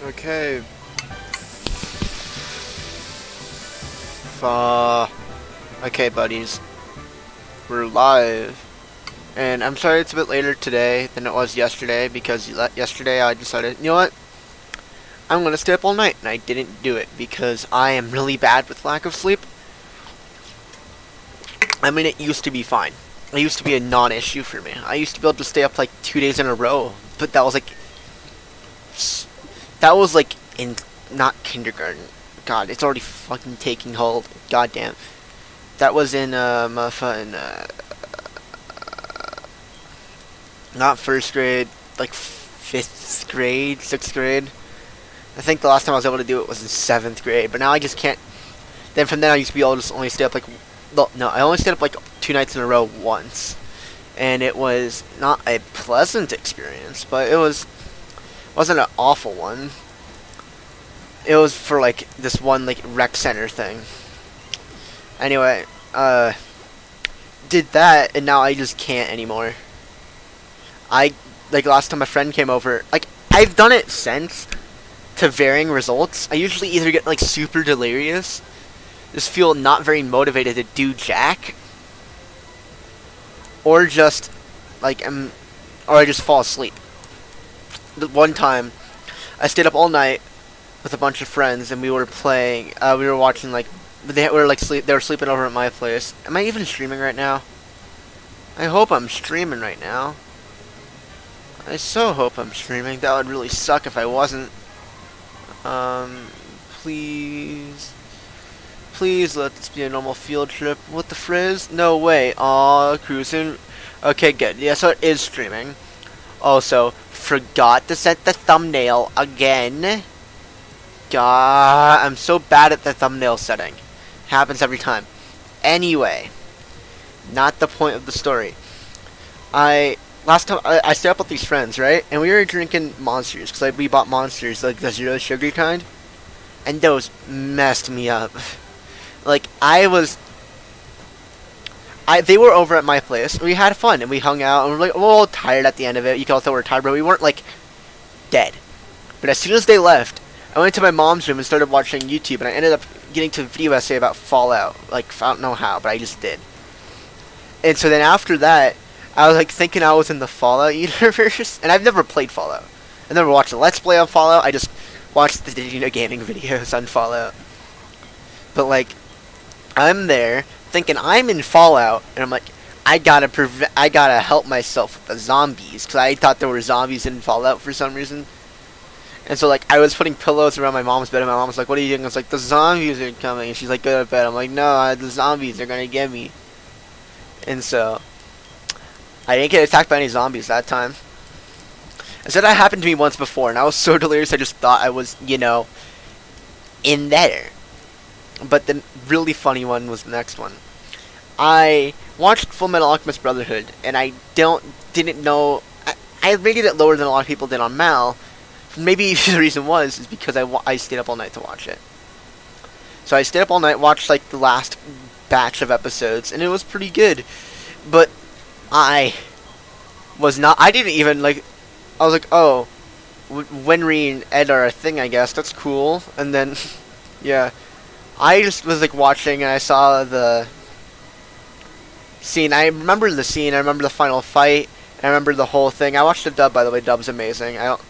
Okay. Okay, buddies. We're live. And I'm sorry it's a bit later today than it was yesterday because yesterday I decided, you know what? I'm going to stay up all night. And I didn't do it because I am really bad with lack of sleep. I mean, it used to be fine. It used to be a non-issue for me. I used to be able to stay up like 2 days in a row. But that was like in not kindergarten. God, it's already fucking taking hold. Goddamn. That was in not first grade, like 5th grade, 6th grade. I think the last time I was able to do it was in 7th grade, but now I just can't. Then from then I used to be able to just only stay up like, no, I only stayed up like 2 nights in a row once, and it was not a pleasant experience, but wasn't an awful one. It was for like this one like rec center thing. Anyway, did that, and now I just can't anymore. Like last time a friend came over, like I've done it since, to varying results. I usually either get like super delirious, just feel not very motivated to do jack, or just like or I just fall asleep. The one time, I stayed up all night with a bunch of friends, and we were playing. We were watching like they were sleeping over at my place. Am I even streaming right now? I hope I'm streaming right now. I so hope I'm streaming. That would really suck if I wasn't. Please let this be a normal field trip. What the frizz? No way. Aw, cruising. Okay, good. Yeah, so it is streaming. Also, forgot to set the thumbnail again. God, I'm so bad at the thumbnail setting. Happens every time. Anyway, not the point of the story. Last time I stayed up with these friends, right? And we were drinking Monsters because we bought Monsters, like the zero sugar kind, and those messed me up. Like they were over at my place. We had fun and we hung out and we were like all tired at the end of it. You can tell we were tired, but we weren't like dead. But as soon as they left, I went to my mom's room and started watching YouTube, and I ended up getting to a video essay about Fallout. Like, I don't know how, but I just did. And so then after that, I was like thinking I was in the Fallout universe, and I've never played Fallout. I never watched a Let's Play on Fallout. I just watched the gaming videos on Fallout. But like, I'm there thinking I'm in Fallout, and I'm like, I gotta help myself with the zombies, because I thought there were zombies in Fallout for some reason. And so, like, I was putting pillows around my mom's bed, and my mom was like, what are you doing? I was like, the zombies are coming. And she's like, go to bed. I'm like, no, the zombies are going to get me. And so, I didn't get attacked by any zombies that time. Instead, that happened to me once before, and I was so delirious, I just thought I was, in there. But the really funny one was the next one. I watched Full Metal Alchemist Brotherhood, and I didn't know... I rated it lower than a lot of people did on Mal. Maybe the reason is because I stayed up all night to watch it. So I stayed up all night, watched like the last batch of episodes, and it was pretty good. But I didn't even like, I was like, oh, Wenry and Ed are a thing, I guess, that's cool. And then, yeah, I just was like watching, and I saw the scene. I remember the scene, I remember the final fight, and I remember the whole thing. I watched the dub, by the way. Dub's amazing. I don't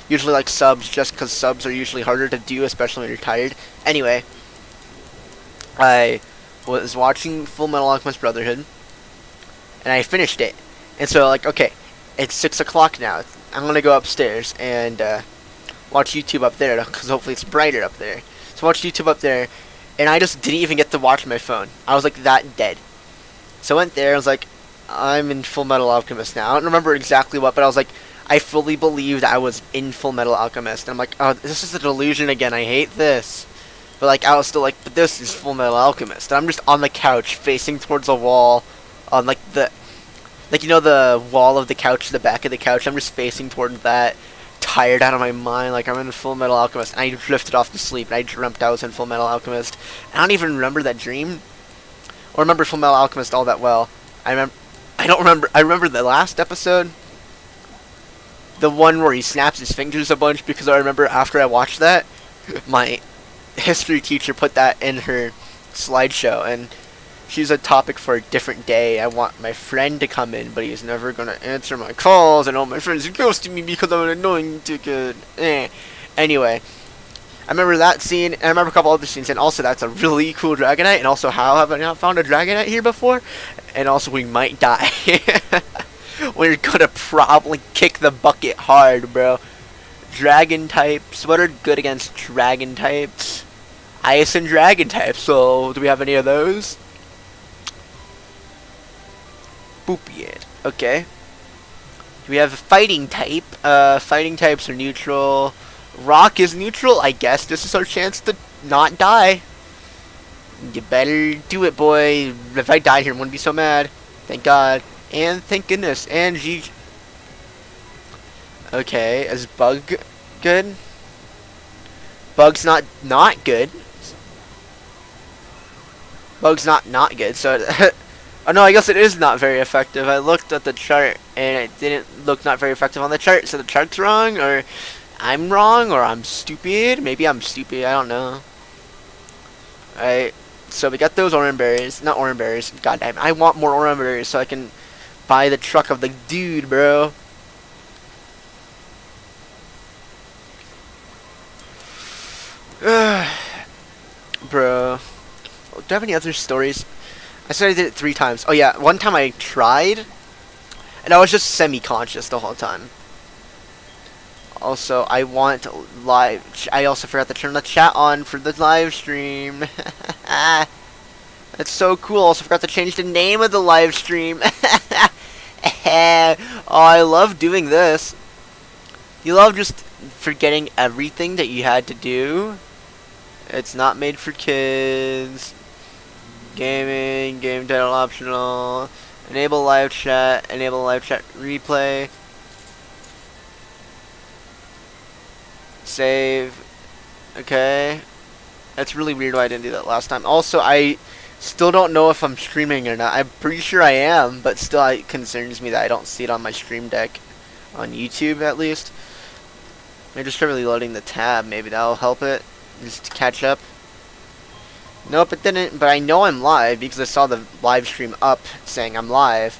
usually like subs just because subs are usually harder to do, especially when you're tired. Anyway, I was watching Full Metal Alchemist Brotherhood, and I finished it. And so, like, okay, it's 6 o'clock now. I'm going to go upstairs and watch YouTube up there, because hopefully it's brighter up there. So watch YouTube up there, and I just didn't even get to watch my phone. I was, like, that dead. So I went there, I was like, I'm in Full Metal Alchemist now. I don't remember exactly what, but I was like, I fully believed I was in Full Metal Alchemist. And I'm like, oh, this is a delusion again. I hate this. But like, I was still like, but this is Full Metal Alchemist. And I'm just on the couch, facing towards a wall, on like the wall of the couch, the back of the couch. I'm just facing towards that, tired out of my mind. Like, I'm in Full Metal Alchemist. And I drifted off to sleep, and I dreamt I was in Full Metal Alchemist. I don't even remember that dream, or remember Full Metal Alchemist all that well. I remember the last episode. the one where he snaps his fingers a bunch, because I remember after I watched that, my history teacher put that in her slideshow, and she's a topic for a different day. I want my friend to come in, but he's never gonna answer my calls, and all my friends are ghosting me because I'm annoying too good. Anyway, I remember that scene, and I remember a couple other scenes, and also that's a really cool Dragonite, and also how have I not found a Dragonite here before? And also we might die. We're gonna probably kick the bucket hard, bro. Dragon types, what are good against dragon types? Ice and dragon types, so do we have any of those? Boopy it. Okay. We have a fighting type. Fighting types are neutral. Rock is neutral. I guess this is our chance to not die. You better do it, boy. If I died here, I wouldn't be so mad. Thank God. And thank goodness. And G. Okay, is Bug good? Bug's not good. Bug's not good. So. Oh no, I guess it is not very effective. I looked at the chart and it didn't look not very effective on the chart. So the chart's wrong, or I'm wrong, or I'm stupid. Maybe I'm stupid. I don't know. Alright, so we got those orange berries. Not orange berries. God damn it. I want more orange berries so I can buy the truck of the dude, bro. Bro. Do I have any other stories? I said I did it 3 times. Oh yeah, one time I tried, and I was just semi-conscious the whole time. Also, I want live. I also forgot to turn the chat on for the live stream. That's so cool. Also forgot to change the name of the live stream. Oh, I love doing this. You love just forgetting everything that you had to do. It's not made for kids. Gaming, game title optional, enable live chat replay, save. Okay, that's really weird why I didn't do that last time. Also, I still don't know if I'm streaming or not. I'm pretty sure I am, but still it concerns me that I don't see it on my stream deck, on YouTube at least. I just try really loading the tab, maybe that'll help it, just to catch up. Nope, it didn't, but I know I'm live because I saw the live stream up saying I'm live.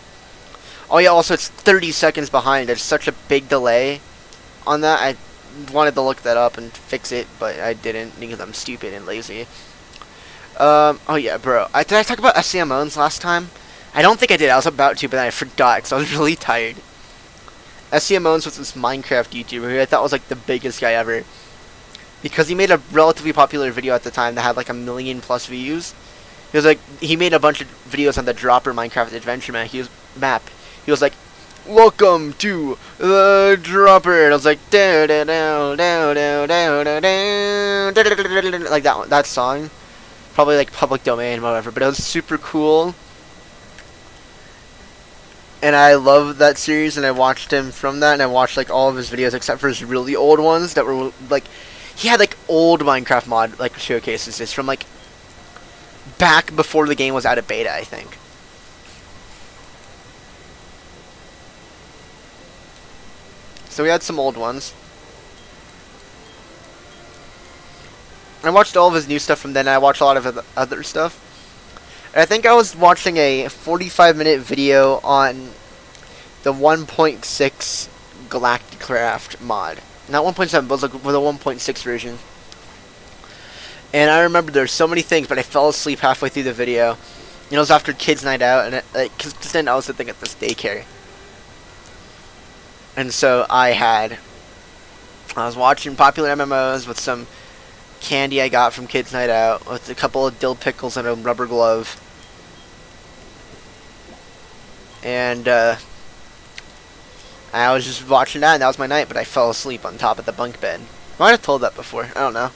Oh yeah, also it's 30 seconds behind. There's such a big delay on that. I wanted to look that up and fix it, but I didn't because I'm stupid and lazy. Oh yeah, bro. Did I talk about SCMOs last time? I don't think I did. I was about to, but then I forgot because I was really tired. SCMOs was this Minecraft YouTuber who I thought was like the biggest guy ever. Because he made a relatively popular video at the time that had like 1 million+ views. He made a bunch of videos on the Dropper Minecraft Adventure map. He was like, "Welcome to the Dropper," and I was like, like that song, probably like public domain, whatever. But it was super cool, and I loved that series. And I watched him from that, and I watched like all of his videos except for his really old ones that were like. He had like old Minecraft mod like showcases just from like back before the game was out of beta, I think. So we had some old ones. I watched all of his new stuff from then. I watched a lot of other stuff. And I think I was watching a 45-minute video on the 1.6 Galacticraft mod. Not 1.7, but it was like with a 1.6 version. And I remember there's so many things, but I fell asleep halfway through the video. You know, it was after kids' night out, and cause then I was sitting at this daycare. And so I was watching popular MMOs with some candy I got from kids' night out, with a couple of dill pickles and a rubber glove. And I was just watching that, and that was my night, but I fell asleep on top of the bunk bed. I might have told that before. I don't know.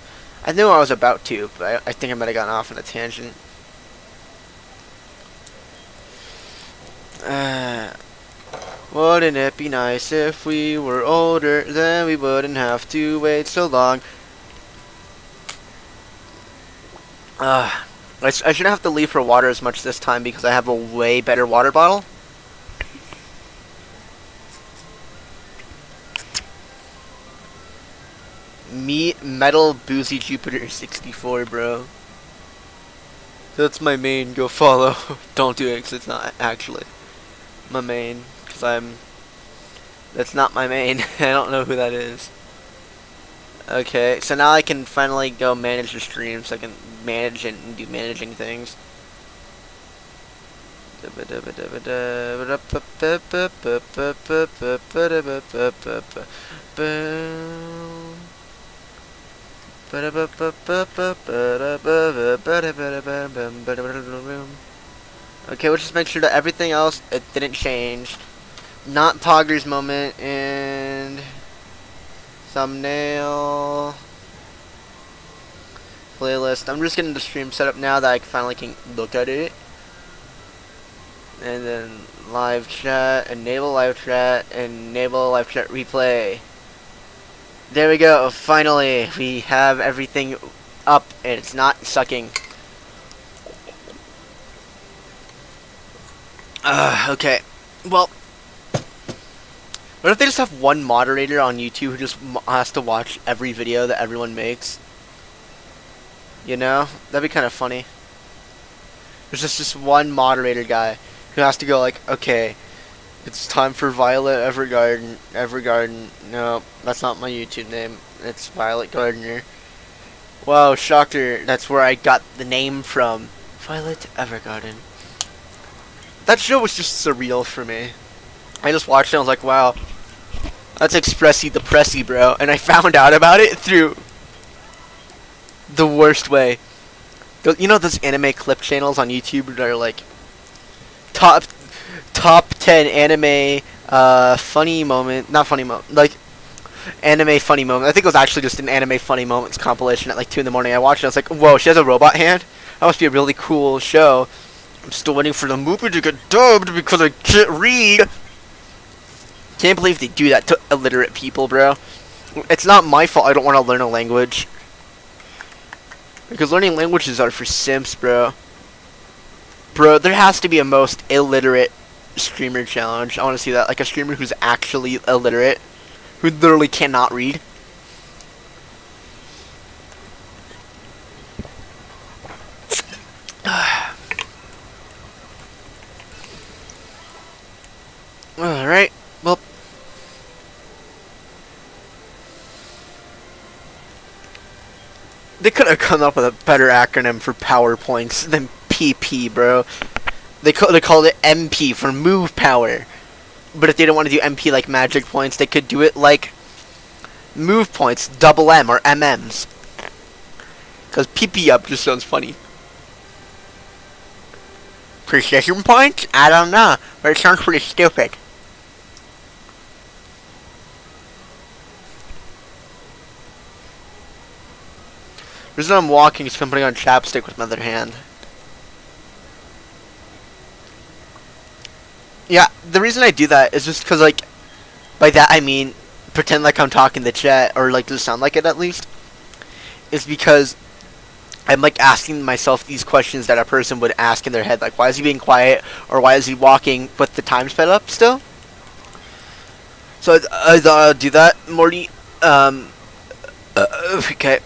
I knew I was about to, but I think I might have gotten off on a tangent. Wouldn't it be nice if we were older, then we wouldn't have to wait so long. I shouldn't have to leave for water as much this time because I have a way better water bottle. Metal Boozy Jupiter 64, bro. That's my main. Go follow. Don't do it because it's not actually my main. That's not my main. I don't know who that is. Okay, so now I can finally go manage the stream, so I can manage it and do managing things. Okay, we'll just make sure that everything else, it didn't change. Not Pogger's moment, and thumbnail, playlist. I'm just getting the stream set up now that I finally can look at it. And then live chat, enable live chat replay. There we go, finally, we have everything up and it's not sucking. Okay, well, what if they just have one moderator on YouTube who just has to watch every video that everyone makes? You know? That'd be kind of funny. There's just one moderator guy who has to go like, okay, it's time for Violet Evergarden. No, that's not my YouTube name. It's Violet Gardener. Wow, shocker. That's where I got the name from. Violet Evergarden. That show was just surreal for me. I just watched it and I was like, wow, that's Expressy Depressy, bro. And I found out about it through the worst way. You know those anime clip channels on YouTube that are like top 10 anime funny moment, not funny moment, like anime funny moment. I think it was actually just an anime funny moments compilation at like 2 in the morning. I watched it, I was like, whoa, she has a robot hand? That must be a really cool show. I'm still waiting for the movie to get dubbed because I can't read. Can't believe they do that to illiterate people, bro. It's not my fault I don't want to learn a language. Because learning languages are for simps, bro. Bro, there has to be a most illiterate streamer challenge. I want to see that. Like a streamer who's actually illiterate. Who literally cannot read. Alright, well. They could have come up with a better acronym for PowerPoints than PP, bro. They called it MP for move power. But if they don't want to do MP like magic points, they could do it like move points, double M or MMs. Because PP up just sounds funny. Precision points? I don't know, but it sounds pretty stupid. The reason I'm walking is because I'm putting on chapstick with my other hand. Yeah, the reason I do that is just because, like, by that I mean pretend like I'm talking to chat, or like to sound like it at least, is because I'm like asking myself these questions that a person would ask in their head, like why is he being quiet, or why is he walking with the time sped up still? So I thought I'd do that, Morty. Okay,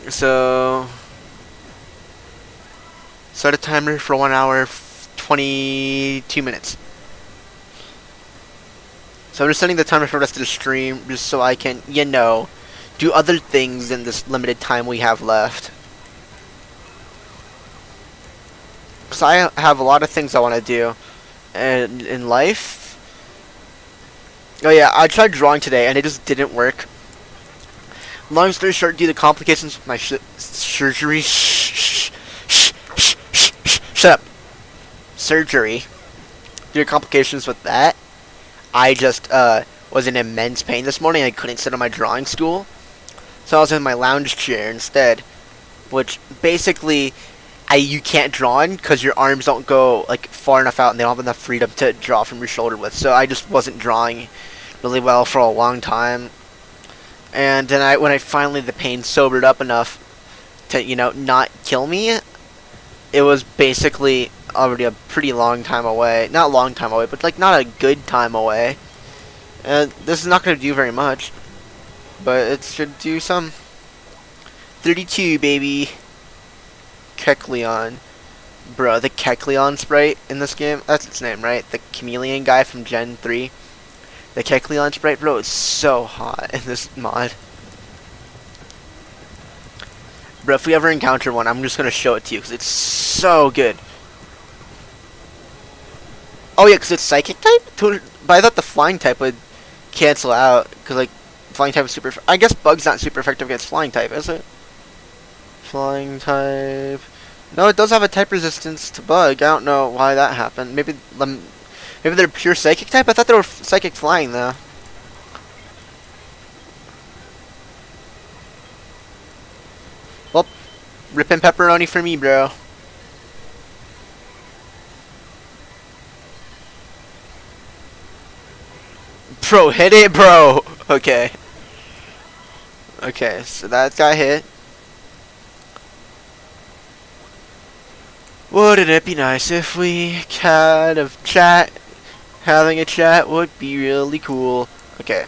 so set a timer for 1 hour 22 minutes. So I'm just setting the timer for the rest of the stream, just so I can, you know, do other things in this limited time we have left. Because I have a lot of things I want to do in life. Oh yeah, I tried drawing today and it just didn't work. Long story short, due to complications with my surgery. Shut up. Surgery. Due to complications with that, I just was in immense pain this morning. I couldn't sit on my drawing stool, so I was in my lounge chair instead. Which basically, you can't draw in because your arms don't go like far enough out, and they don't have enough freedom to draw from your shoulder width. So I just wasn't drawing really well for a long time. And then when I finally the pain sobered up enough to, you know, not kill me, it was basically already a pretty long time away. Not a long time away, but like not a good time away. And this is not going to do very much, but it should do some. 32, baby. Kecleon. Bro, the Kecleon sprite in this game, that's its name, right? The chameleon guy from Gen 3. The Kecleon sprite, bro, is so hot in this mod. Bro, if we ever encounter one, I'm just gonna show it to you, because it's so good. Oh yeah, because it's psychic type? But I thought the flying type would cancel out, because like, flying type is super... I guess Bug's not super effective against flying type, is it? Flying type... No, it does have a type resistance to Bug. I don't know why that happened. Maybe they're pure psychic type? I thought they were psychic flying, though. Well, ripping pepperoni for me, bro. Bro, hit it, bro! Okay. Okay, so that got hit. Wouldn't it be nice if we had a chat? Having a chat would be really cool. Okay.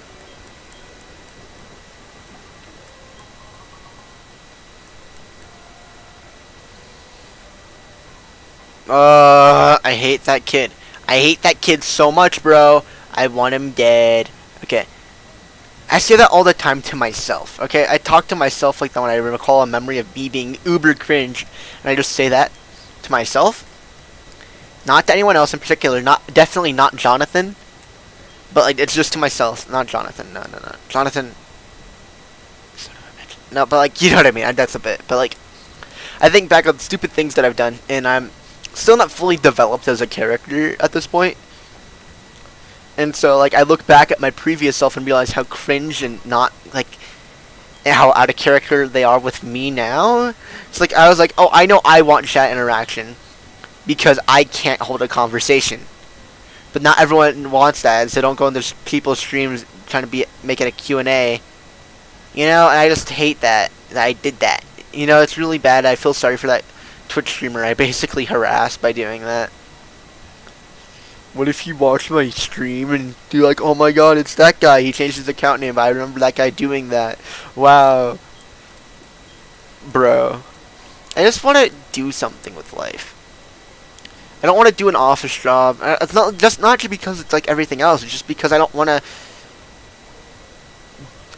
I hate that kid. I hate that kid so much, bro. I want him dead. Okay. I say that all the time to myself, okay? I talk to myself like that when I recall a memory of me being uber cringe. And I just say that to myself. Not to anyone else in particular. Definitely not Jonathan. But like, it's just to myself. Not Jonathan. No. Jonathan. No, but like, you know what I mean. That's a bit. But like, I think back on stupid things that I've done. And I'm still not fully developed as a character at this point. And so, like, I look back at my previous self and realize how cringe and not, like, and how out of character they are with me now. It's like, I was like, oh, I know I want chat interaction because I can't hold a conversation. But not everyone wants that, so don't go into people's streams trying to make it a Q&A. You know, and I just hate that I did that. You know, it's really bad. I feel sorry for that Twitch streamer I basically harassed by doing that. What if you watch my stream and do like, oh my god, it's that guy. He changed his account name, but I remember that guy doing that. Wow. Bro. I just want to do something with life. I don't want to do an office job. It's not just because it's like everything else. It's just because I don't want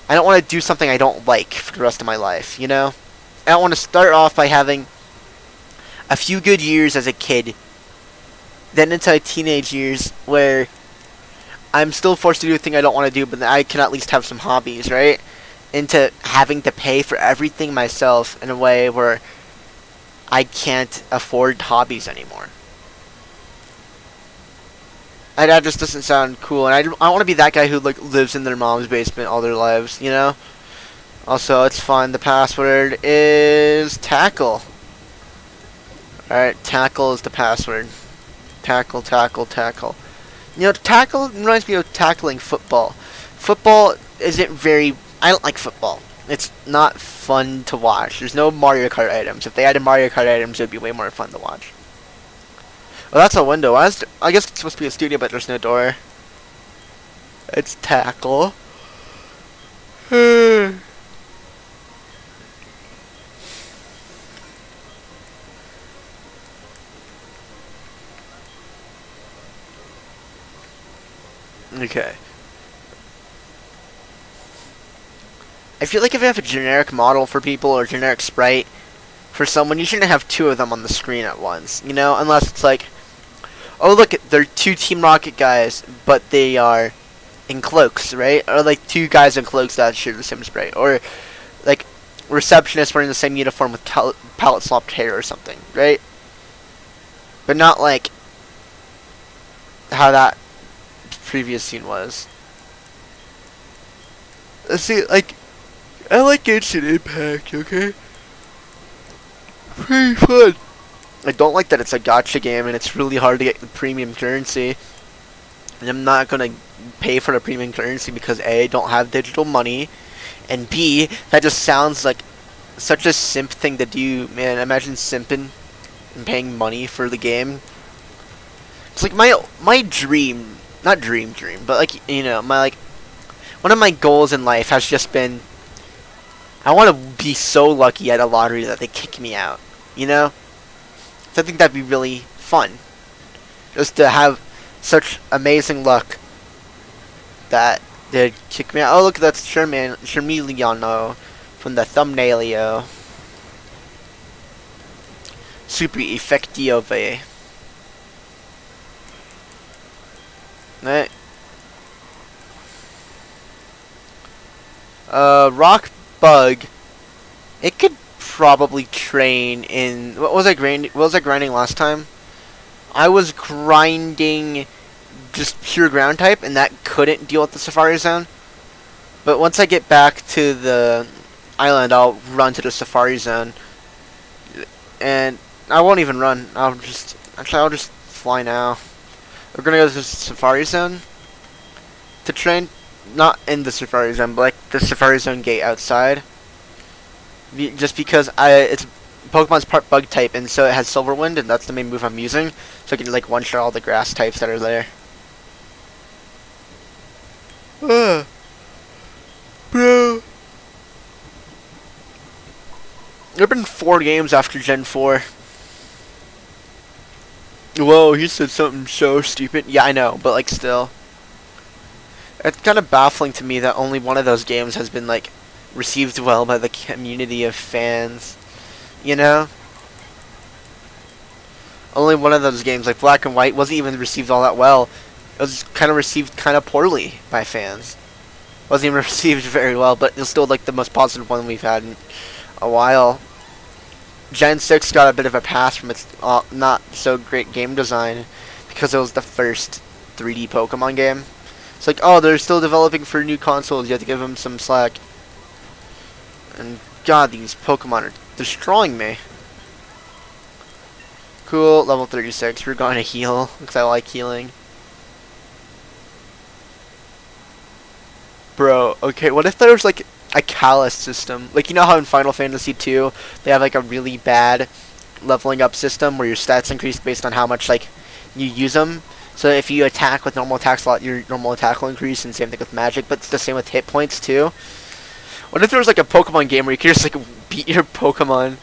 to do something I don't like for the rest of my life, you know? I don't want to start off by having a few good years as a kid, then into my teenage years where I'm still forced to do a thing I don't want to do, but I can at least have some hobbies, right? Into having to pay for everything myself in a way where I can't afford hobbies anymore. And that just doesn't sound cool, and I don't want to be that guy who like lives in their mom's basement all their lives, you know? Also, it's fun. The password is tackle. Alright, tackle is the password. Tackle. You know, tackle reminds me of tackling football. Football isn't very... I don't like football. It's not fun to watch. There's no Mario Kart items. If they added Mario Kart items, it would be way more fun to watch. Oh, that's a window. I guess it's supposed to be a studio, but there's no door. It's tackle. Okay. I feel like if you have a generic model for people or generic sprite for someone, you shouldn't have two of them on the screen at once, you know? Unless it's like, oh look, they're two Team Rocket guys, but they are in cloaks, right? Or like two guys in cloaks that share the same sprite. Or like receptionists wearing the same uniform with palette swapped hair or something, right? But not like how that previous scene was. Let's see, like, I like Genshin Impact, okay? Pretty fun. I don't like that it's a gacha game and it's really hard to get the premium currency. And I'm not gonna pay for the premium currency because A, I don't have digital money, and B, that just sounds like such a simp thing to do, man. Imagine simping and paying money for the game. It's like my dream, not dream, but like, you know, my like, one of my goals in life has just been I want to be so lucky at a lottery that they kick me out. You know? So I think that'd be really fun. Just to have such amazing luck that they'd kick me out. Oh, look, that's Shermiliano from the thumbnailio. Super effective. Right. Rock Bug. It could probably train in. What was I grinding last time? I was grinding just pure ground type, and that couldn't deal with the Safari Zone. But once I get back to the island, I'll run to the Safari Zone, and I won't even run. I'll just fly now. We're gonna go to the Safari Zone to train, not in the Safari Zone, but like the Safari Zone gate outside. Just because it's Pokemon's part bug type, and so it has Silver Wind, and that's the main move I'm using, so I can like one-shot all the grass types that are there. Bro. There've been 4 games after Gen 4. Whoa, he said something so stupid. Yeah, I know, but like still. It's kind of baffling to me that only one of those games has been like received well by the community of fans. You know? Only one of those games, like Black and White, wasn't even received all that well. It was kind of received kind of poorly by fans. Wasn't even received very well, but it's still like the most positive one we've had in a while. Gen 6 got a bit of a pass from its not so great game design because it was the first 3D Pokemon game. It's like, oh, they're still developing for new consoles, you have to give them some slack. And god, these Pokemon are destroying me. Cool, level 36. We're going to heal because I like healing. Bro, okay, what if there was like a callus system? Like, you know how in Final Fantasy 2 they have like a really bad leveling up system where your stats increase based on how much like you use them. So if you attack with normal attacks a lot, your normal attack will increase, and same thing with magic, but it's the same with hit points too. What if there was like a Pokemon game where you could just like beat your Pokemon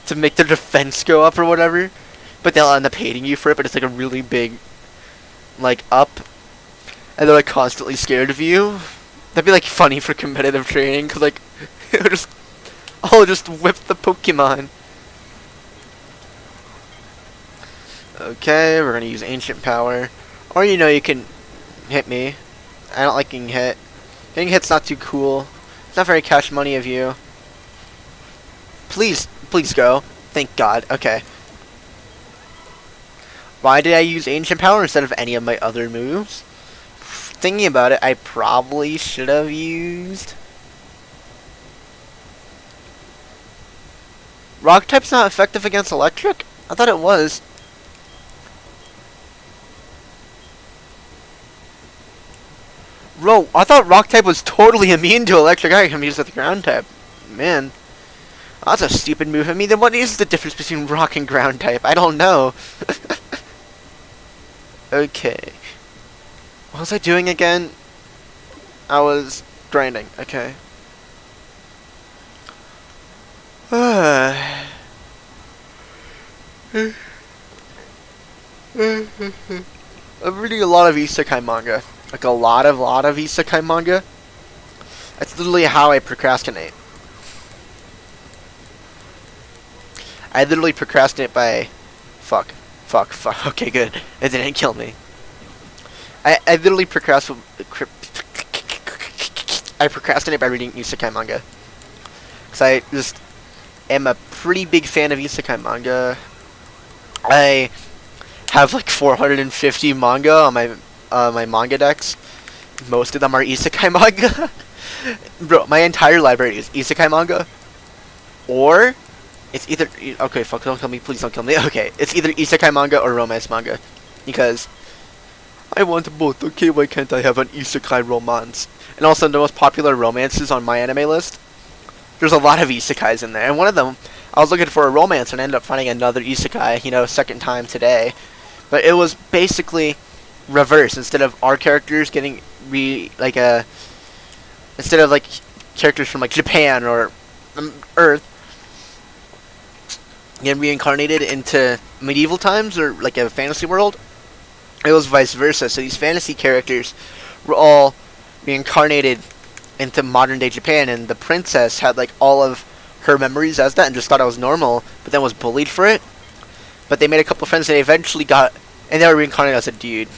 to make their defense go up or whatever, but they'll end up hating you for it, but it's like a really big like up, and they're like constantly scared of you? That'd be like funny for competitive training, cause like it would just whip the Pokemon. Okay, we're gonna use Ancient Power, or you know you can hit me. I don't like getting hit. Getting hit's not too cool. It's not very cash money of you. Please go. Thank God. Okay. Why did I use Ancient Power instead of any of my other moves? Thinking about it, I probably should have used Rock type's not effective against electric? I thought it was. Bro, I thought Rock type was totally immune to electric. I can use it with the ground type. Man, that's a stupid move. I mean, then what is the difference between Rock and ground type? I don't know. Okay. What was I doing again? I was grinding. Okay. I'm reading a lot of isekai manga. Like a lot of isekai manga. That's literally how I procrastinate. I literally procrastinate by... Fuck. Okay, good. It didn't kill me. I literally procrastinate by reading isekai manga. Because I just am a pretty big fan of isekai manga. I have like 450 manga on my manga decks. Most of them are isekai manga. Bro, my entire library is isekai manga. Or it's either... Okay, fuck, don't kill me. Please don't kill me. Okay, it's either isekai manga or romance manga. Because I want both. Okay, why can't I have an isekai romance? And also, the most popular romances on my anime list, there's a lot of isekais in there. And one of them, I was looking for a romance and ended up finding another isekai, you know, second time today. But it was basically reverse. Instead of our characters getting instead of like characters from like Japan or Earth get reincarnated into medieval times or like a fantasy world. It was vice versa. So these fantasy characters were all reincarnated into modern day Japan, and the princess had like all of her memories as that and just thought it was normal, but then was bullied for it. But they made a couple of friends and they eventually got, and they were reincarnated as a dude.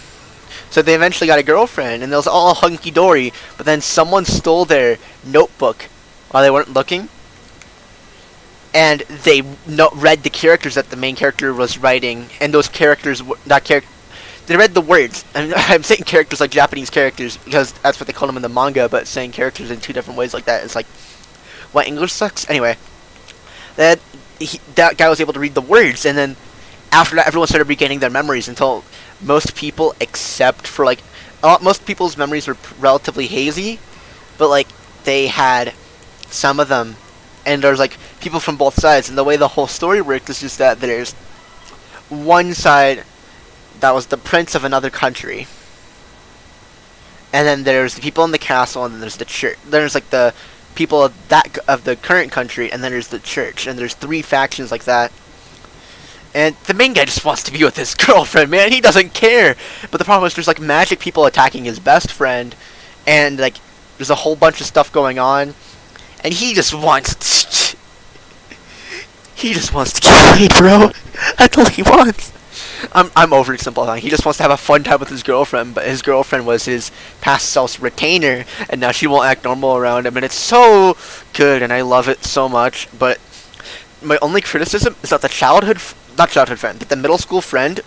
So they eventually got a girlfriend, and it was all hunky-dory, but then someone stole their notebook while they weren't looking, and they read the characters that the main character was writing, and those characters, they read the words. I'm saying characters like Japanese characters, because that's what they call them in the manga, but saying characters in two different ways like that is like, what, English sucks? Anyway, that guy was able to read the words, and then after that, everyone started regaining their memories until most people, except for like, most people's memories were relatively hazy, but like they had some of them, and there's like people from both sides. And the way the whole story worked is just that there's one side that was the prince of another country, and then there's the people in the castle, and then there's the church. There's like the people of the current country, and then there's the church, and there's three factions like that. And the main guy just wants to be with his girlfriend, man. He doesn't care. But the problem is there's like magic people attacking his best friend, and like there's a whole bunch of stuff going on, and he just wants to kill me, bro. That's all he wants. I'm oversimplifying. He just wants to have a fun time with his girlfriend, but his girlfriend was his past self's retainer, and now she won't act normal around him, and it's so good, and I love it so much. But my only criticism is that the not childhood friend, but the middle school friend,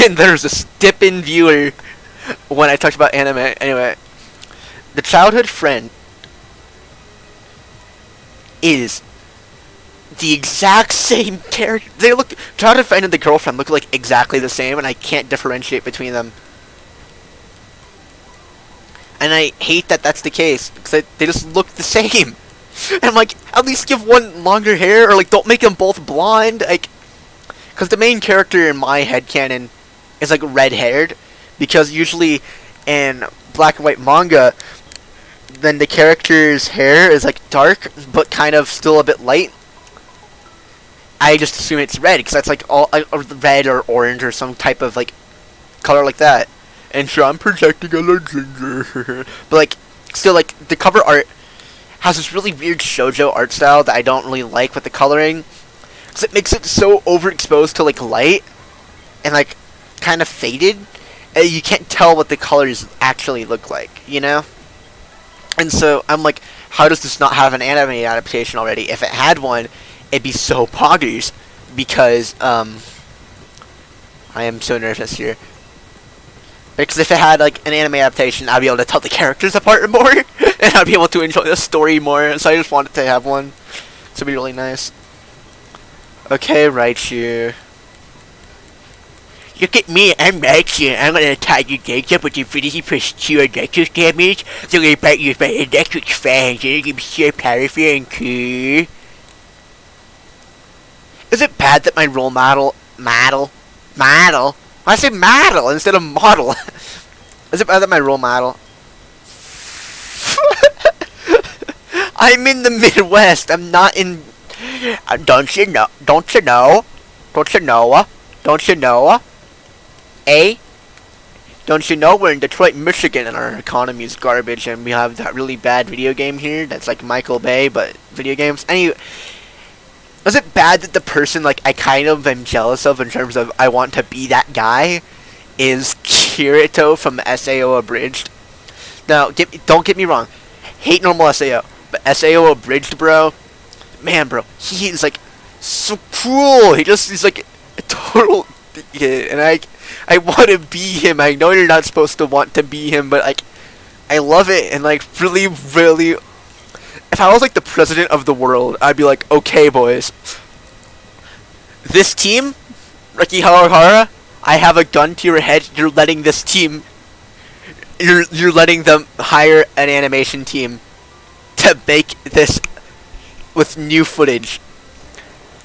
and there's a stip-in viewer when I talked about anime. Anyway, the childhood friend is the exact same character. Childhood friend and the girlfriend look like exactly the same, and I can't differentiate between them. And I hate that that's the case, because they just look the same. And I'm like, at least give one longer hair, or like don't make them both blonde, like, because the main character in my headcanon is like red-haired, because usually in black and white manga, then the character's hair is like dark, but kind of still a bit light. I just assume it's red, because that's like all red or orange or some type of like color like that. And sure, I'm projecting a little ginger, but like still, like the cover art has this really weird shoujo art style that I don't really like with the coloring, because it makes it so overexposed to like light and like kind of faded, and you can't tell what the colors actually look like, you know? And so I'm like, how does this not have an anime adaptation already? If it had one, it'd be so poggers, because I am so nervous here. Because if it had like an anime adaptation, I'd be able to tell the characters apart more, and I'd be able to enjoy the story more. So I just wanted to have one. So it'd be really nice. Okay, Raichu. Look at me, I'm Raichu. I'm gonna attack your legs up with infinity +2 electric damage. So I'm gonna bite you with my electric fangs, and it's gonna be so powerful and cool. Is it bad that my role model? I say model instead of model. Is it bad that my role model? I'm in the Midwest. I'm not in. Don't you know? Don't you know? Don't you know? Don't you know? Eh? Don't you know we're in Detroit, Michigan, and our economy is garbage, and we have that really bad video game here that's like Michael Bay, but video games. Anyway. Is it bad that the person, like, I kind of am jealous of in terms of I want to be that guy is Kirito from SAO Abridged? Now, don't get me wrong. Hate normal SAO. But SAO Abridged, bro, man, bro, he is, like, so cool. He's, like, a total idiot. And I want to be him. I know you're not supposed to want to be him, but, like, I love it. And, like, really, really... If I was like the president of the world, I'd be like, okay, boys. This team, Riki Hawahara, I have a gun to your head. You're letting this team. You're letting them hire an animation team to make this with new footage,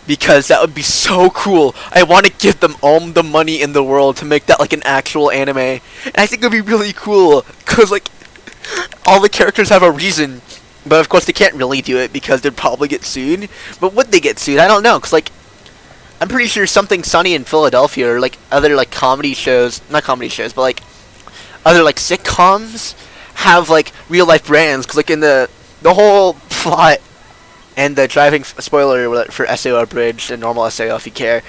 because that would be so cool. I want to give them all the money in the world to make that like an actual anime, and I think it would be really cool because like all the characters have a reason But of course they can't really do it because they'd probably get sued. But would they get sued? I don't know, because like I'm pretty sure Something Sunny in Philadelphia or like other like comedy shows, not comedy shows, but like other like sitcoms have like real life brands, because like in the whole plot and the driving spoiler for SAO Abridged and normal SAO if you care.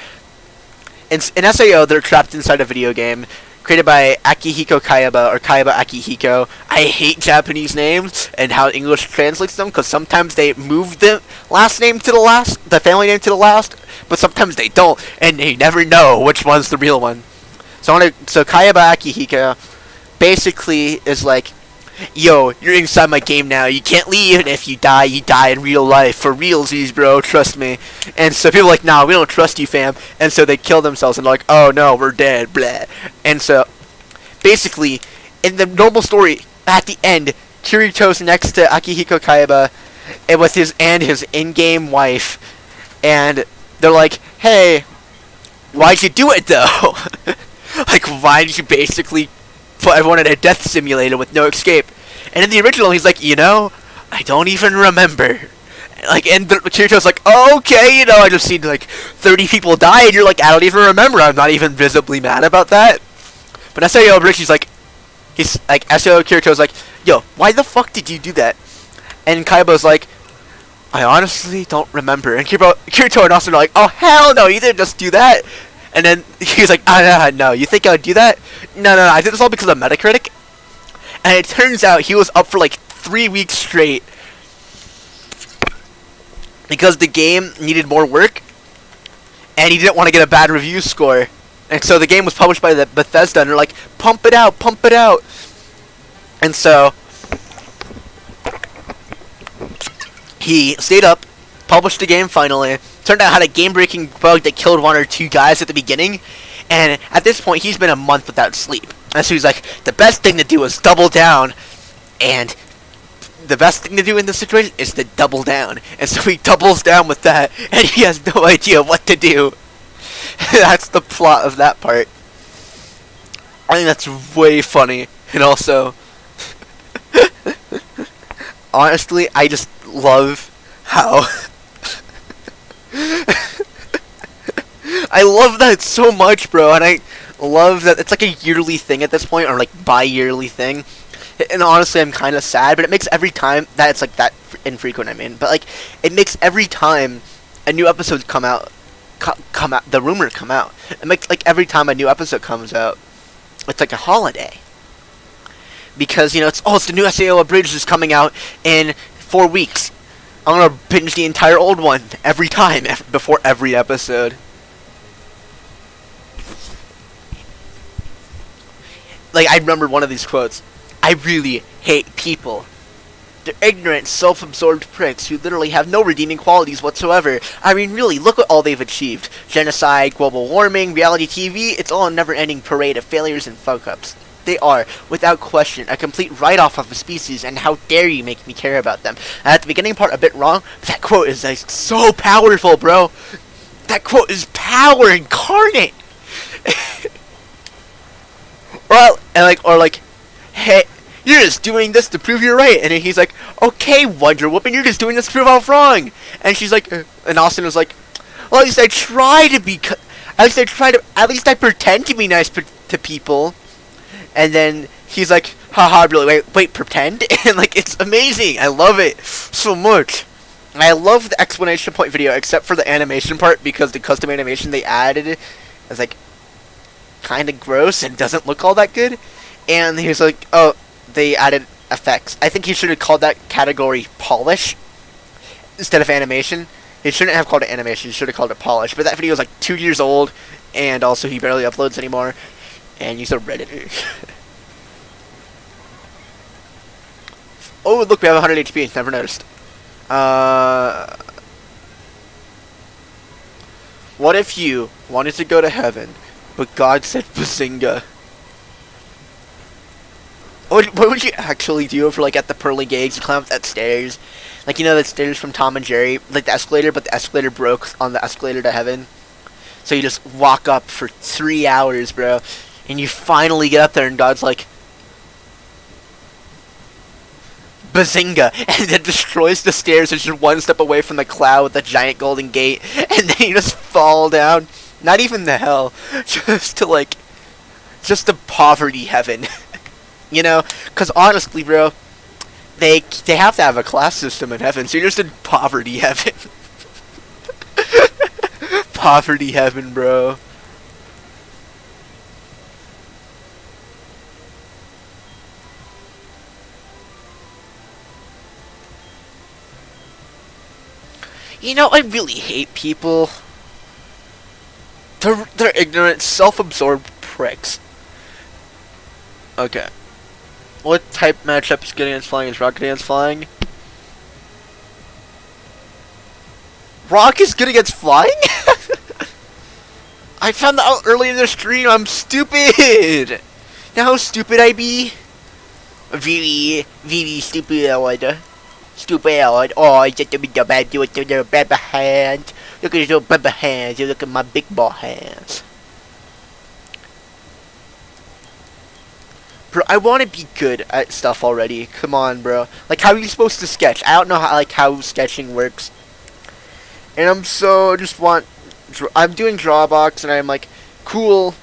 In SAO, they're trapped inside a video game created by Akihiko Kayaba, or Kayaba Akihiko. I hate Japanese names and how English translates them, because sometimes they move the last name to the last, the family name to the last, but sometimes they don't, and they never know which one's the real one. So Kayaba Akihiko basically is like, yo, you're inside my game now, you can't leave, and if you die in real life, for realsies, bro, trust me. And so people are like, nah, we don't trust you, fam, and so they kill themselves, and they're like, oh no, we're dead, blah. And so, basically, in the normal story, at the end, Kirito's next to Akihiko Kayaba, and with his in-game wife, and they're like, hey, why'd you do it, though? Like, why did you basically put everyone in a death simulator with no escape? And in the original, he's like, you know, I don't even remember. Like, and Kirito's like, oh, okay, you know, I just seen like 30 people die, and you're like, I don't even remember. I'm not even visibly mad about that. But SAO Richie's like, SAO Kirito's like, yo, why the fuck did you do that? And Kaiba's like, I honestly don't remember. And Kirito and Austin are like, oh hell no, you didn't just do that. And then he's like, no, you think I would do that? No, I did this all because of Metacritic. And it turns out he was up for like 3 weeks straight because the game needed more work, and he didn't want to get a bad review score. And so the game was published by the Bethesda, and they're like, pump it out. And so he stayed up, published the game finally. Turned out had a game-breaking bug that killed 1 or 2 guys at the beginning, and at this point he's been a month without sleep. And so he's like, the best thing to do is double down, and the best thing to do in this situation is to double down. And so he doubles down with that, and he has no idea what to do. That's the plot of that part. I think that's way funny, and also honestly, I just love how I love that so much, bro, and I love that it's like a yearly thing at this point, or like bi-yearly thing. And honestly, I'm kind of sad, but it makes every time that it's like that infrequent. I mean, but like it makes every time a new episode come out, the rumor come out. It makes like every time a new episode comes out, it's like a holiday. Because you know it's the new SAO Abridged is coming out in 4 weeks. I'm gonna binge the entire old one every time before every episode. Like, I remember one of these quotes. I really hate people. They're ignorant, self-absorbed pricks who literally have no redeeming qualities whatsoever. I mean, really, look at all they've achieved. Genocide, global warming, reality TV, it's all a never-ending parade of failures and fuck-ups. They are, without question, a complete write-off of a species, and how dare you make me care about them. And at the beginning part, a bit wrong, but that quote is like so powerful, bro. That quote is power incarnate. Or like, hey, you're just doing this to prove you're right. And then he's like, okay, Wonder Woman, you're just doing this to prove I was wrong. And she's like, and Austin was like, well, at least I try to be, at least I pretend to be nice to people. And then he's like, haha, really, wait, pretend? And like, it's amazing. I love it so much. And I love the explanation point video, except for the animation part, because the custom animation they added is like kind of gross and doesn't look all that good. And he was like, oh, they added effects. I think he should have called that category polish instead of animation. He shouldn't have called it animation. He should have called it polish. But that video is like 2 years old, and also he barely uploads anymore. And he's a Redditor. Oh, look, we have 100 HP. Never noticed. What if you wanted to go to heaven, but God said Bazinga? What would you actually do for, like, at the pearly gates, you climb up that stairs? Like, you know that stairs from Tom and Jerry? Like the escalator, but the escalator broke on the escalator to heaven. So you just walk up for 3 hours, bro. And you finally get up there, and God's like, bazinga, and then destroys the stairs. It's just one step away from the cloud with the giant golden gate, and then you just fall down. Not even to hell, just to poverty heaven. You know, because honestly, bro, they have to have a class system in heaven, so you're just in poverty heaven. Poverty heaven, bro. You know, I really hate people. They're ignorant, self-absorbed pricks. Okay. What type matchup is good against flying? Is Rock good against flying? Rock is good against flying? I found that out early in the stream. I'm stupid. Now how stupid I be? Very, very stupid. Stupid. Oh, just a bit bad. Do it to their baby hands. Look at his little baby hands. You look at my big ball hands. Bro, I want to be good at stuff already. Come on, bro. Like, how are you supposed to sketch? I don't know how sketching works. And I'm doing Drawbox, and I'm like, cool.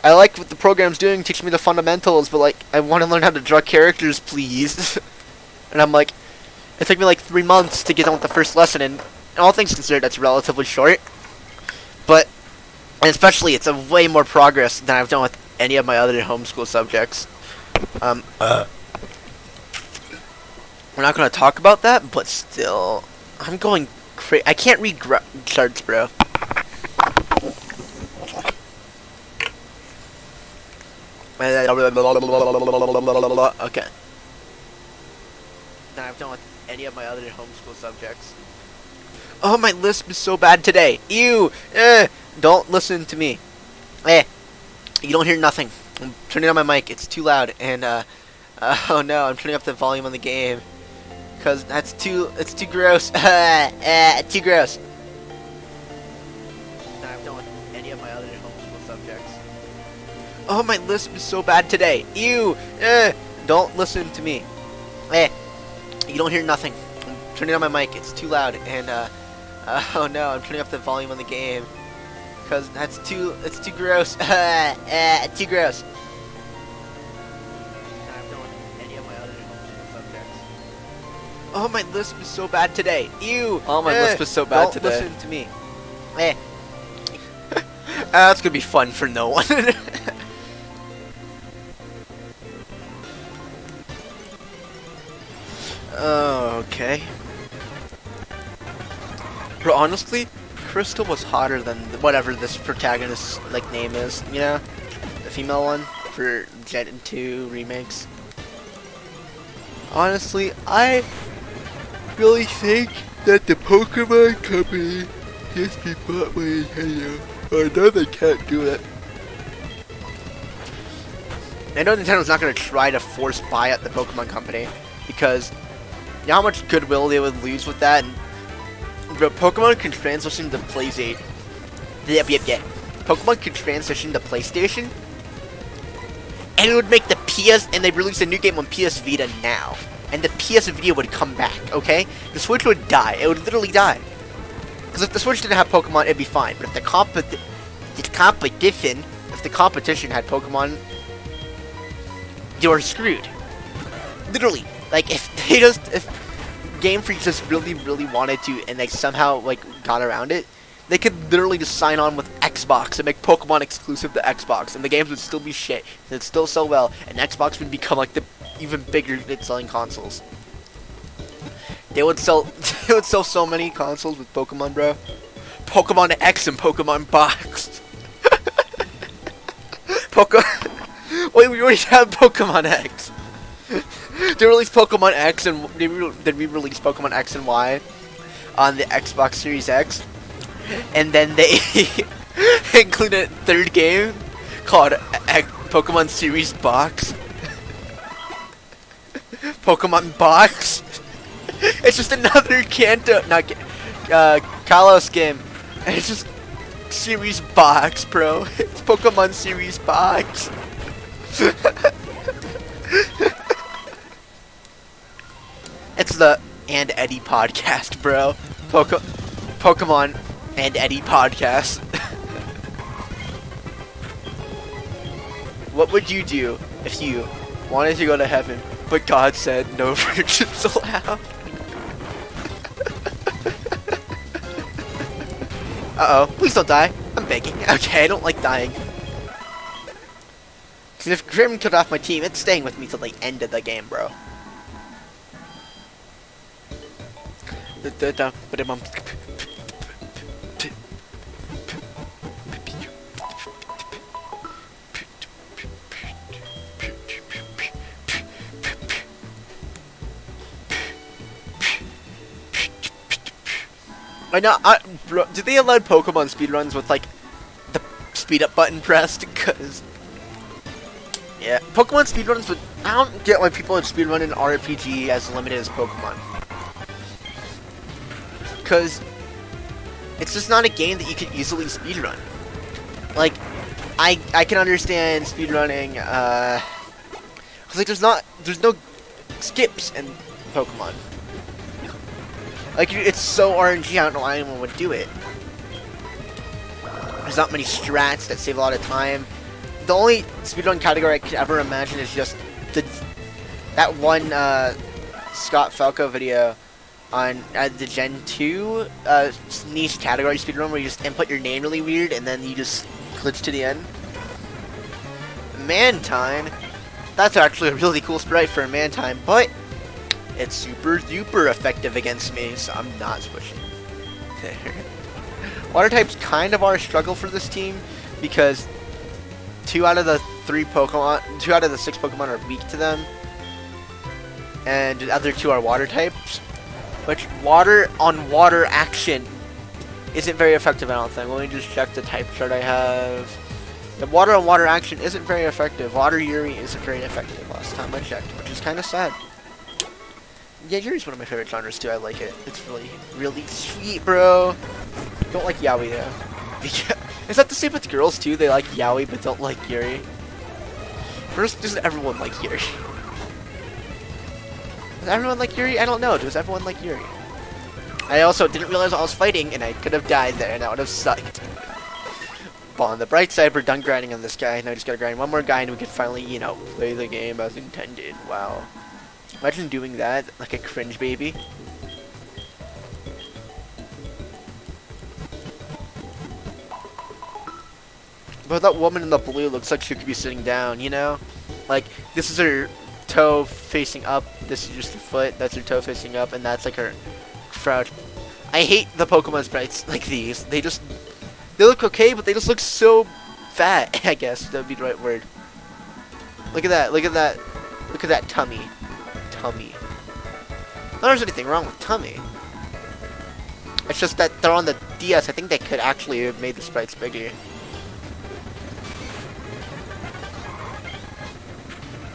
I like what the program's doing, teach me the fundamentals, but like, I want to learn how to draw characters, please. And I'm like, it took me like 3 months to get on with the first lesson, and all things considered, that's relatively short. But, and especially, it's a way more progress than I've done with any of my other homeschool subjects. We're not going to talk about that, but still, I'm going crazy. I can't read charts, bro. Okay. Than I've done with any of my other homeschool subjects. Oh, my lisp is so bad today. Ew. Don't listen to me. You don't hear nothing. I'm turning on my mic. It's too loud. And, oh no, I'm turning up the volume on the game. Because it's too gross. Too gross. Than I've done with any of my other homeschool subjects. Oh, my lisp is so bad today. Ew. Don't listen to me. You don't hear nothing. I'm turning on my mic. It's too loud. And, oh no, I'm turning up the volume on the game. Because it's too gross. Too gross. I've done with any of my other homeschool subjects. Oh, my lisp is so bad today. Ew. Oh, my lisp is so bad today. Don't listen to me. That's gonna be fun for no one. Okay. Bro, honestly, Crystal was hotter than whatever this protagonist's like name is, you know? The female one for Jet 2 remakes. Honestly, I really think that the Pokemon Company just be bought by Nintendo. I know they can't do it. I know Nintendo's not going to try to force buy out the Pokemon Company, because you know how much goodwill they would lose with that? And, bro, Pokemon can transition to PlayStation. Pokemon can transition to PlayStation, and it would make the PS, and they release a new game on PS Vita now, and the PS Vita would come back, okay? The Switch would die. It would literally die. Because if the Switch didn't have Pokemon, it'd be fine. But if the competition had Pokemon, you're screwed. Literally. Like, if Game Freak just really wanted to, and they somehow, like, got around it, they could literally just sign on with Xbox and make Pokemon exclusive to Xbox, and the games would still be shit. It'd still sell well, and Xbox would become, like, the even bigger at selling consoles. They would sell so many consoles with Pokemon, bro. Pokemon X and Pokemon Box. Wait, we already have Pokemon X. They released Pokemon X, and they re-released Pokemon X and Y on the Xbox Series X, and then they included a third game called Pokemon Series Box. Pokemon Box. It's just another Kalos game. And it's just Series Box, bro. It's Pokemon Series Box. It's the And Eddie podcast, bro. Pokemon and Eddie podcast. What would you do if you wanted to go to heaven, but God said no virgins allowed? Uh-oh, please don't die. I'm begging. Okay, I don't like dying. Because if Grim killed off my team, it's staying with me till the end of the game, bro. I know, bro, do they allow Pokemon speedruns with, like, the speed up button pressed? Because, yeah, Pokemon speedruns, but I don't get why people would speedrun an RPG as limited as Pokemon. Because it's just not a game that you can easily speedrun. Like, I can understand speedrunning, cause like there's no skips in Pokemon. Like, it's so RNG, I don't know why anyone would do it. There's not many strats that save a lot of time. The only speedrun category I could ever imagine is just that one Scott Falco video on the Gen 2 niche category speedrun where you just input your name really weird and then you just glitch to the end. Mantine. That's actually a really cool sprite for a Mantine, but it's super duper effective against me, so I'm not switching. Water types kind of are a struggle for this team because 2 out of the 6 Pokemon are weak to them, and the other 2 are water types. Which water on water action isn't very effective, I don't think. Let me just check the type chart I have. The water on water action isn't very effective. Water Yuri isn't very effective last time I checked, which is kind of sad. Yeah, Yuri's one of my favorite genres too. I like it. It's really, really sweet, bro. Don't like Yaoi though. Is that the same with girls too? They like Yaoi but don't like Yuri. First, does everyone like Yuri? Does everyone like Yuri? I don't know. Does everyone like Yuri? I also didn't realize I was fighting and I could have died there and that would have sucked. But on the bright side, we're done grinding on this guy. Now I just gotta grind one more guy and we can finally, you know, play the game as intended. Wow. Imagine doing that, like a cringe baby. But that woman in the blue looks like she could be sitting down, you know? Like, this is her toe facing up, this is just her foot, that's her toe facing up, and that's like her crouch. I hate the Pokemon sprites like these. They look okay, but they just look so fat, I guess that would be the right word. Look at that, look at that, look at that tummy. Tummy. Not there's anything wrong with tummy. It's just that they're on the DS. I think they could actually have made the sprites bigger.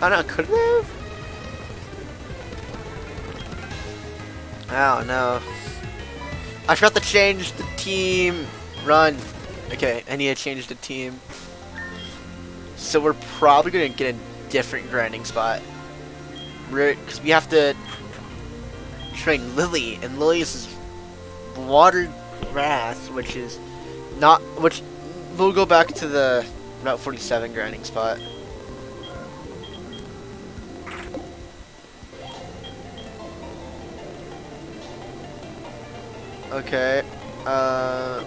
I don't know, could they have? I don't know. I forgot to change the team run. Okay, I need to change the team. So we're probably gonna get a different grinding spot. Because we have to train Lily, and Lily's is water grass, which is not, which we'll go back to the Route 47 grinding spot. Okay, so I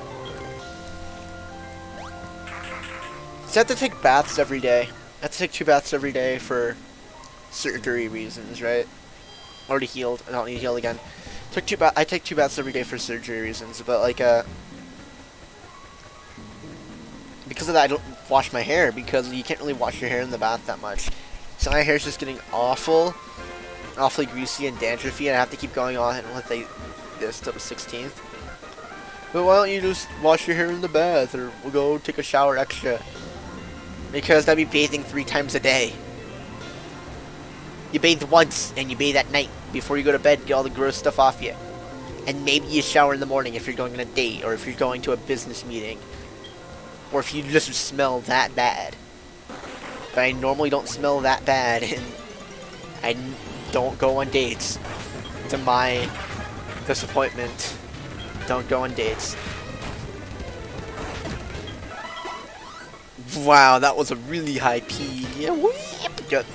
have to take baths every day. I have to take 2 baths every day for surgery reasons, right? Already healed. I don't need to heal again. I take 2 baths every day for surgery reasons, but like because of that I don't wash my hair because you can't really wash your hair in the bath that much. So my hair's just getting awfully greasy and dandruffy, and I have to keep going on with this till the 16th. But why don't you just wash your hair in the bath, or we'll go take a shower extra? Because that'd be bathing 3 times a day. You bathe once, and you bathe at night before you go to bed, get all the gross stuff off you. And maybe you shower in the morning if you're going on a date, or if you're going to a business meeting. Or if you just smell that bad. But I normally don't smell that bad, and I don't go on dates. To my disappointment, don't go on dates. Wow, that was a really high P. Yeah, yep.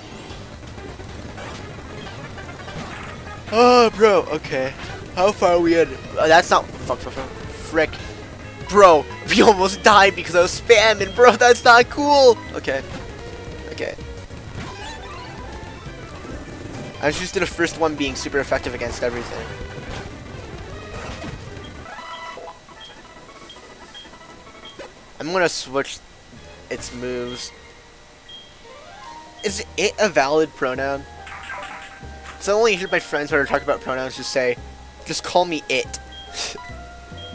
Oh, bro, okay. How far are we in? That's not... Frick. Bro, we almost died because I was spamming, bro. That's not cool. Okay. Okay. I was used to the first one being super effective against everything. I'm gonna switch its moves. Is it a valid pronoun? So I only hear my friends when I talk about pronouns just say, just call me it.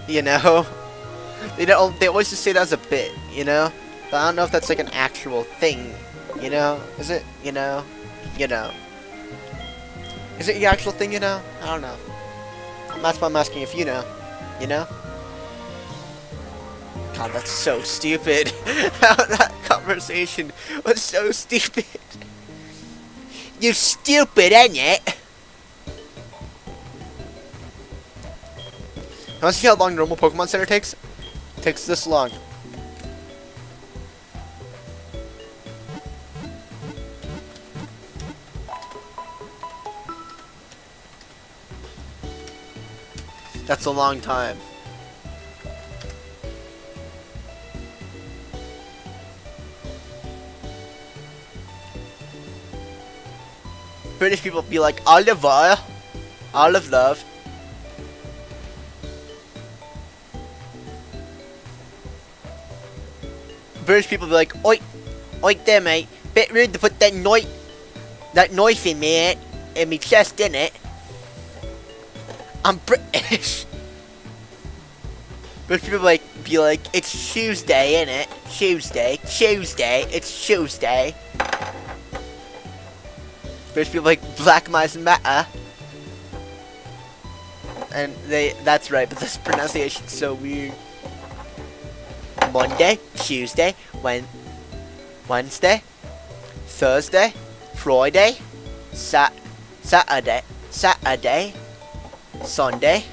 You know? They always just say that as a bit, you know? But I don't know if that's like an actual thing, you know? Is it, you know? You know. Is it the actual thing, you know? I don't know. That's why I'm asking if you know. You know? God, that's so stupid. That conversation was so stupid. You're stupid, ain't it? Want to see how long normal Pokemon Center takes? It takes this long. That's a long time. British people be like, Oliver, olive love. British people be like, oi, oi there mate, bit rude to put that knife in me, in me chest, innit? I'm British. British people be like, it's Tuesday, innit? Tuesday, it's Tuesday. British people like, Black Lives Matter. And that's right, but this pronunciation's so weird. Monday, Tuesday, Wednesday, Thursday, Friday, Saturday, Sunday,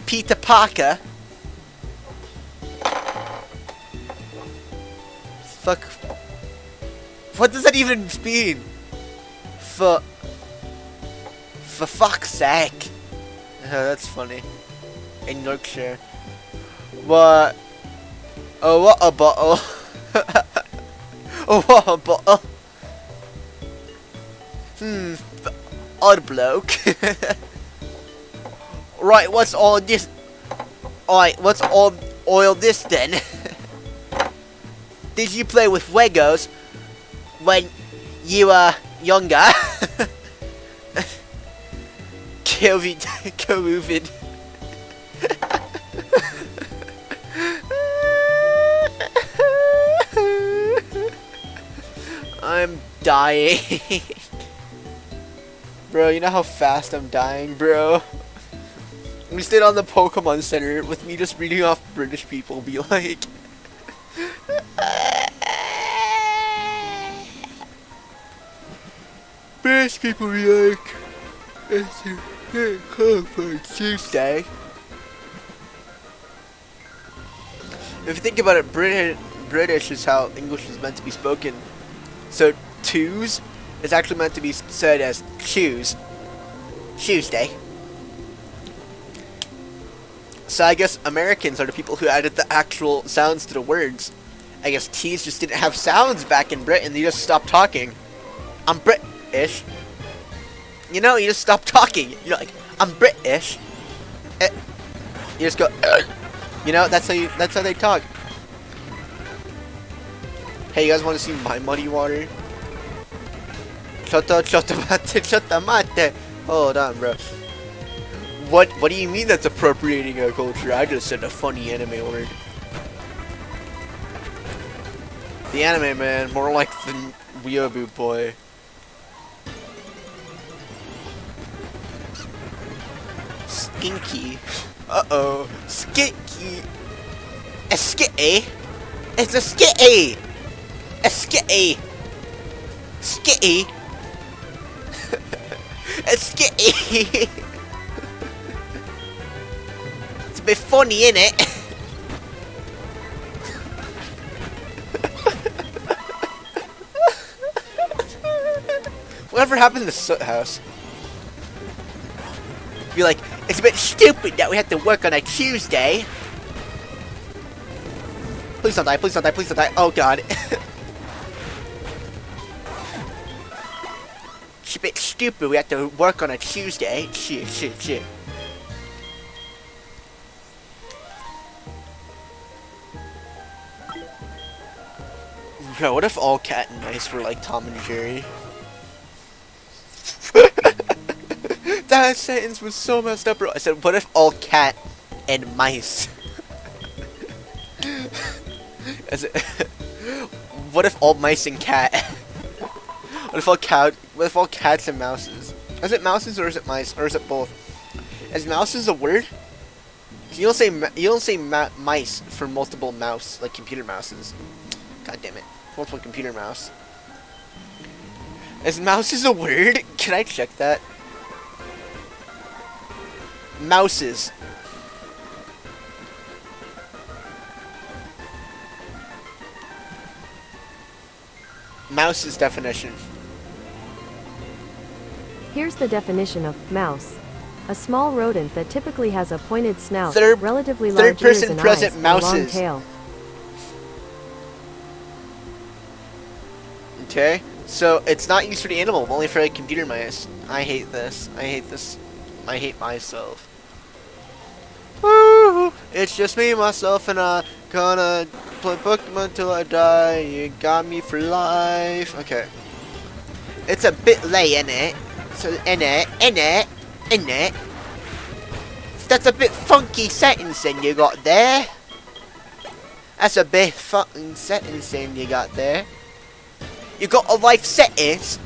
Peter Parker. Fuck. What does that even mean? For fuck's sake. That's funny. In Yorkshire. What? Oh, what a bottle. Oh, what a bottle. Odd bloke. Right, what's all this? Alright, what's all this then? Did you play with Legos when you were younger? COVID. I'm dying. Bro, you know how fast I'm dying, bro? We stayed on the Pokemon Center with me just reading off British people be like... British people be like... It's for Tuesday. If you think about it, British is how English is meant to be spoken. So, twos is actually meant to be said as choose. Tuesday. So I guess Americans are the people who added the actual sounds to the words. I guess T's just didn't have sounds back in Britain. They just stopped talking. I'm British. You know, you just stop talking. You're like, I'm British. You just go, you know, that's how they talk. Hey, you guys want to see my muddy water? Chotta mate. Hold on, bro. What do you mean that's appropriating a culture? I just said a funny anime word. The anime man, more like the weeaboo boy. Skinky. Uh-oh. Skitty. A skitty. It's a skitty. A skitty. Skitty. It's it's a bit funny, isn't it? Whatever happened to the Soot House? Be like, it's a bit stupid that we have to work on a Tuesday. Please don't die, please don't die, please don't die. Oh god. It's a bit stupid we have to work on a Tuesday. Shit. Bro, what if all cat and mice were like Tom and Jerry? That sentence was so messed up, bro. I said, what if all cat and mice? What if all mice and cat? What if all cats and mouses? Is it mouses or is it mice or is it both? Is mouses a word? You don't say mice for multiple mouse, like computer mouses. God damn it, multiple computer mouse. Is mouses a word? Can I check that? Mouses. Mouse's definition. Here's the definition of mouse. A small rodent that typically has a pointed snout, Third relatively large ears and eyes, and a long tail. Okay, so it's not used for the animal, only for like computer mice. I hate this. I hate this. I hate myself. Woo! It's just me, myself, and I gonna play Pokemon till I die. You got me for life. Okay. It's a bit late, innit? So, innit? That's a bit funky sentencing you got there. That's a bit fucking sentencing you got there. You got a life sentence.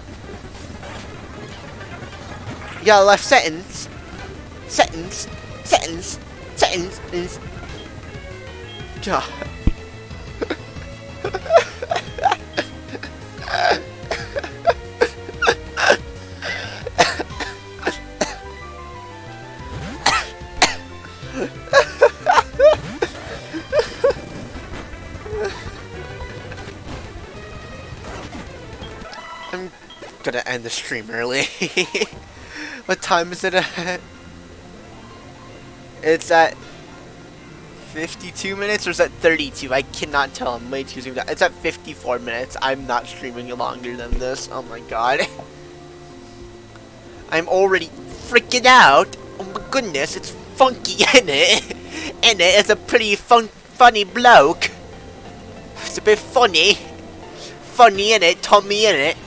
You got a life sentence. Sentence. God. I'm gonna end the stream early. What time is it at? It's at 52 minutes or is that 32? I cannot tell. I'm way too zoomed out. It's at 54 minutes. I'm not streaming longer than this. Oh my god. I'm already freaking out. Oh my goodness, it's funky, innit? It's a pretty funny bloke. It's a bit funny. Funny, innit? Tommy, innit?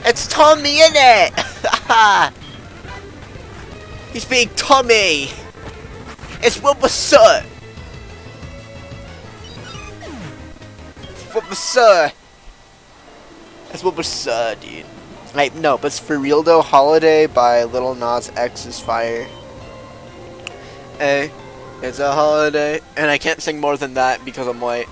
It's Tommy, innit? He's being Tommy. It's what was up. What was up? That's what was up, dude. Like, no, but for real though, Holiday by Lil Nas X is fire. Hey, it's a holiday. And I can't sing more than that because I'm white.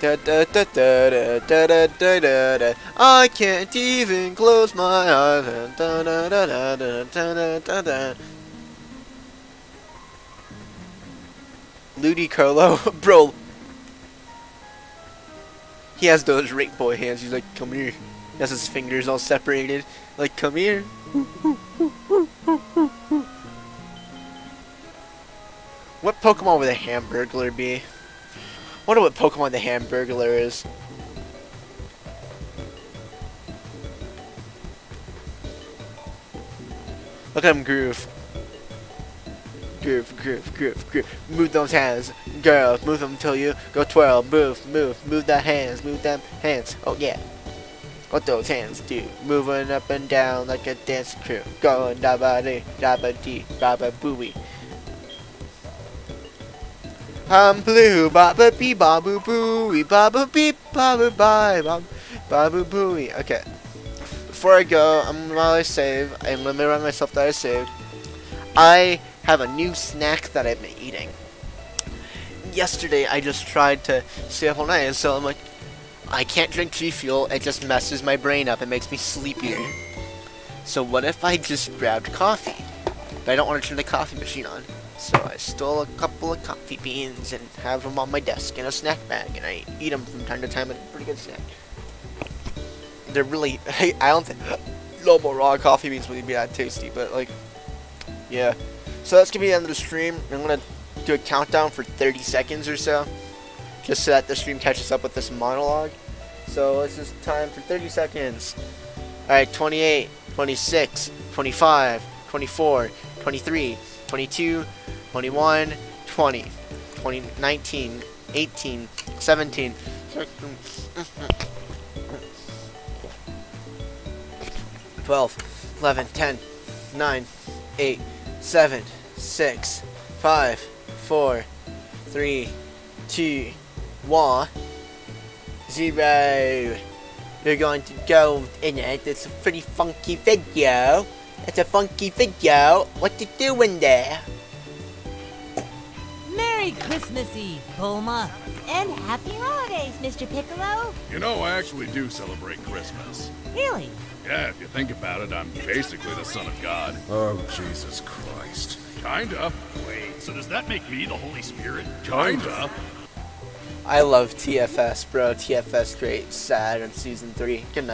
Da, da, da, da, da, da, da, da, da. I can't even close my eyes. Da, da, da, da, da, da, da, da. Ludi Carlo, bro. He has those rape boy hands. He's like, come here. He has his fingers all separated. Like, come here. What Pokemon would a Hamburglar be? I wonder what Pokemon the Hamburglar is. Look at him groove. Groove. Move those hands. Girls, move them till you go twirl. Move that hands. Move them hands. Oh yeah. What those hands do? Moving up and down like a dance crew. Going da-ba-dee, da-ba-dee, ba-ba-booey. I'm blue, baba bee, babu booey, baba beep, baba bye, babu booey. Okay. Before I go, while I save, I'm gonna remind myself that I saved. I have a new snack that I've been eating. Yesterday, I just tried to stay up all night, and so I'm like, I can't drink G Fuel. It just messes my brain up. It makes me sleepier. So what if I just grabbed coffee? But I don't want to turn the coffee machine on. So I stole a couple of coffee beans and have them on my desk in a snack bag, and I eat them from time to time. It's a pretty good snack. They're really, I don't think normal raw coffee beans would be that tasty, but like, yeah. So that's gonna be the end of the stream. I'm gonna do a countdown for 30 seconds or so, just so that the stream catches up with this monologue. So it's just time for 30 seconds. Alright, 28, 26, 25, 24, 23, 22, 21, 20, 19, 18, 17, 12, 11, 10, 9, 8, 7, 6, 5, 4, 3, 2, 1, 0. You're going to go in it. It's a pretty funky video. It's a funky video. What you doing there? Merry Christmas Eve, Bulma. And happy holidays, Mr. Piccolo. You know, I actually do celebrate Christmas. Really? Yeah, if you think about it, I'm basically the son of God. Oh, Jesus Christ. Kinda. Wait, so does that make me the Holy Spirit? Kinda. I love TFS, bro. TFS great. Sad on season 3. Good night.